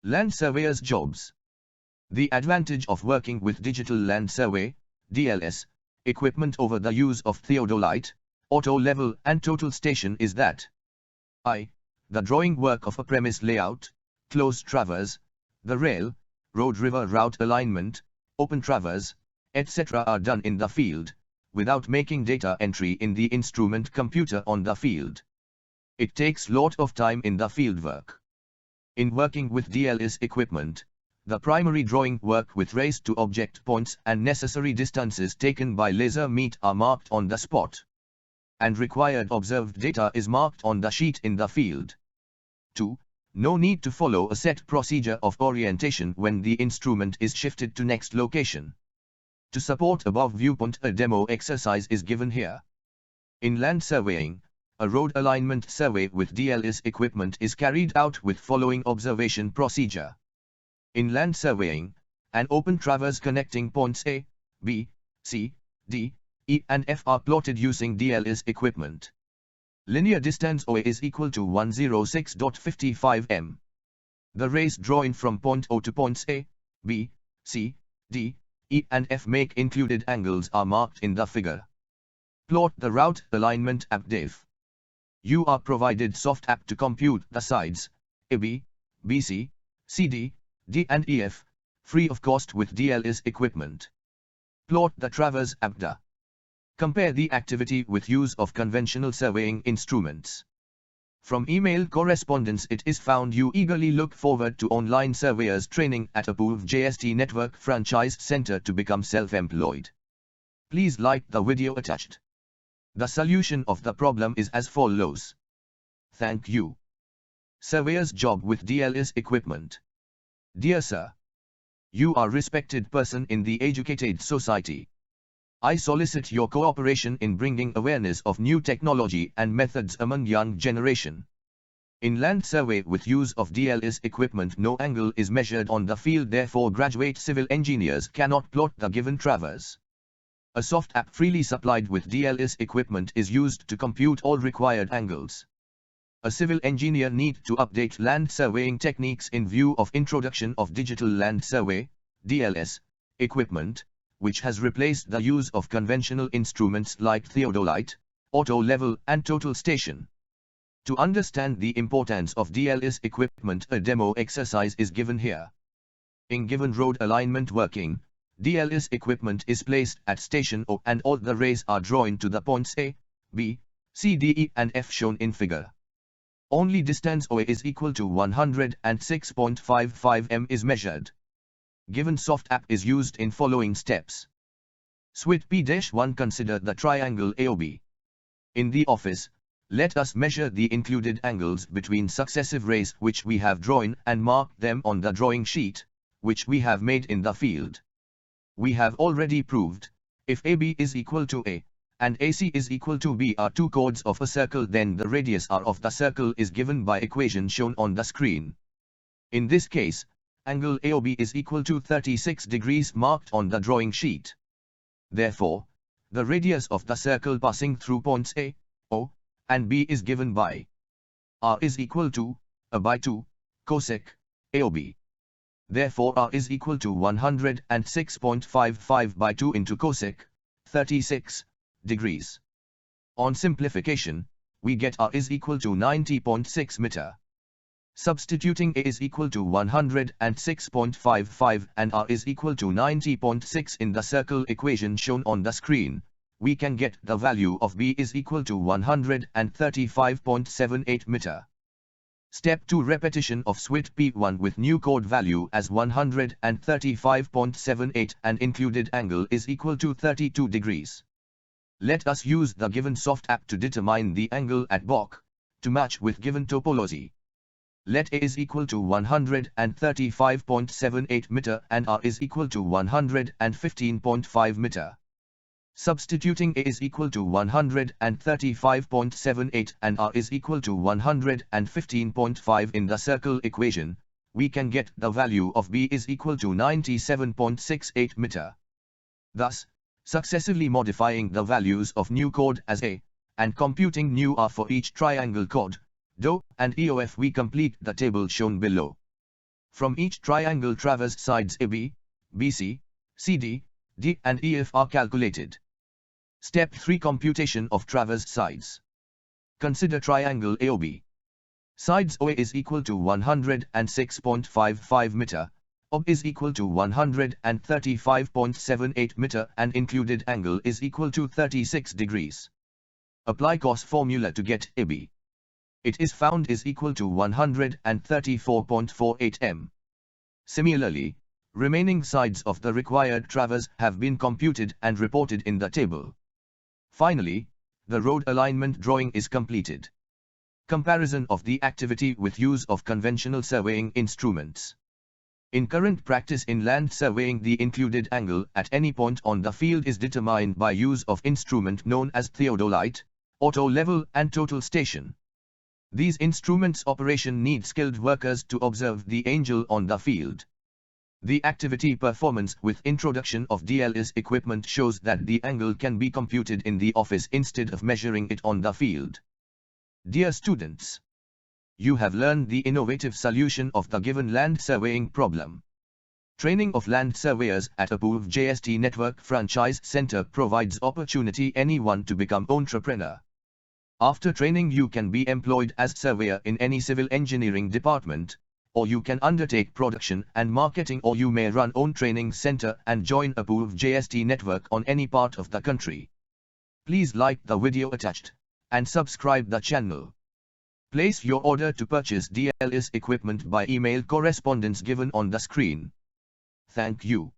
Land surveyors' jobs. The advantage of working with digital land survey (DLS) equipment over the use of theodolite, auto level and total station is that the drawing work of a premise layout, closed traverse, the rail, road river route alignment, open traverse, etc. are done in the field, without making data entry in the instrument computer on the field. It takes lot of time in the fieldwork. In working with DLS equipment, the primary drawing work with race to object points and necessary distances taken by laser meet are marked on the spot, and required observed data is marked on the sheet in the field. 2. No need to follow a set procedure of orientation when the instrument is shifted to next location. To support above viewpoint, a demo exercise is given here. In land surveying, a road alignment survey with DLS equipment is carried out with following observation procedure. In land surveying, an open traverse connecting points A, B, C, D, E and F are plotted using DLS equipment. Linear distance OA is equal to 106.55 m. The rays drawn from point O to points A, B, C, D, E and F make included angles are marked in the figure. Plot the route alignment app dev. You are provided soft app to compute the sides AB, BC, CD, D and EF, free of cost with DLS equipment. Plot the traverse app da. Compare the activity with use of conventional surveying instruments. From email correspondence it is found you eagerly look forward to online surveyors training at Approve JST Network Franchise Center to become self-employed. Please like the video attached. The solution of the problem is as follows. Thank you. Surveyor's job with DLS equipment. Dear Sir, you are respected person in the educated society. I solicit your cooperation in bringing awareness of new technology and methods among young generation. In land survey with use of DLS equipment no angle is measured on the field, therefore graduate civil engineers cannot plot the given traverse. A soft app freely supplied with DLS equipment is used to compute all required angles. A civil engineer needs to update land surveying techniques in view of introduction of digital land survey (DLS) equipment, which has replaced the use of conventional instruments like theodolite, auto level and total station. To understand the importance of DLS equipment, a demo exercise is given here. In given road alignment working, DLS equipment is placed at station O and all the rays are drawn to the points A, B, C, D, E and F shown in figure. Only distance OA is equal to 106.55 m is measured. Given soft app is used in following steps. Suite P-1 consider the triangle AOB. In the office, let us measure the included angles between successive rays which we have drawn and mark them on the drawing sheet, which we have made in the field. We have already proved, if AB is equal to A, and AC is equal to B are two chords of a circle, then the radius R of the circle is given by equation shown on the screen. In this case, angle AOB is equal to 36 degrees marked on the drawing sheet. Therefore, the radius of the circle passing through points A, O, and B is given by R is equal to A by 2 cosec AOB. Therefore R is equal to 106.55 by 2 into cosec 36 degrees. On simplification, we get R is equal to 90.6 meter. Substituting A is equal to 106.55 and R is equal to 90.6 in the circle equation shown on the screen, we can get the value of B is equal to 135.78 meter. Step 2, repetition of suite P1 with new code value as 135.78 and included angle is equal to 32 degrees. Let us use the given soft app to determine the angle at BOC, to match with given topology. Let A is equal to 135.78 meter and R is equal to 115.5 meter. Substituting A is equal to 135.78 and R is equal to 115.5 in the circle equation, we can get the value of B is equal to 97.68 meter. Thus, successively modifying the values of new chord as A, and computing new R for each triangle chord, DO and EOF, we complete the table shown below. From each triangle traverse sides AB, BC, CD, D and EF are calculated. Step 3 Computation of traverse sides. Consider triangle AOB. Sides OA is equal to 106.55 meter, OB is equal to 135.78 meter and included angle is equal to 36 degrees. Apply cos formula to get AB. It is found is equal to 134.48 m. Similarly, remaining sides of the required traverse have been computed and reported in the table. Finally, the road alignment drawing is completed. Comparison of the activity with use of conventional surveying instruments. In current practice in land surveying, the included angle at any point on the field is determined by use of instrument known as theodolite, auto level and total station. These instruments' operation need skilled workers to observe the angle on the field. The activity performance with introduction of DLS equipment shows that the angle can be computed in the office instead of measuring it on the field. Dear students, you have learned the innovative solution of the given land surveying problem. Training of land surveyors at Approved JST Network Franchise Center provides opportunity anyone to become entrepreneur. After training, you can be employed as surveyor in any civil engineering department, or you can undertake production and marketing, or you may run own training center and join Approved JST Network on any part of the country. Please like the video attached and subscribe the channel. Place your order to purchase DLS equipment by email correspondence given on the screen. Thank you.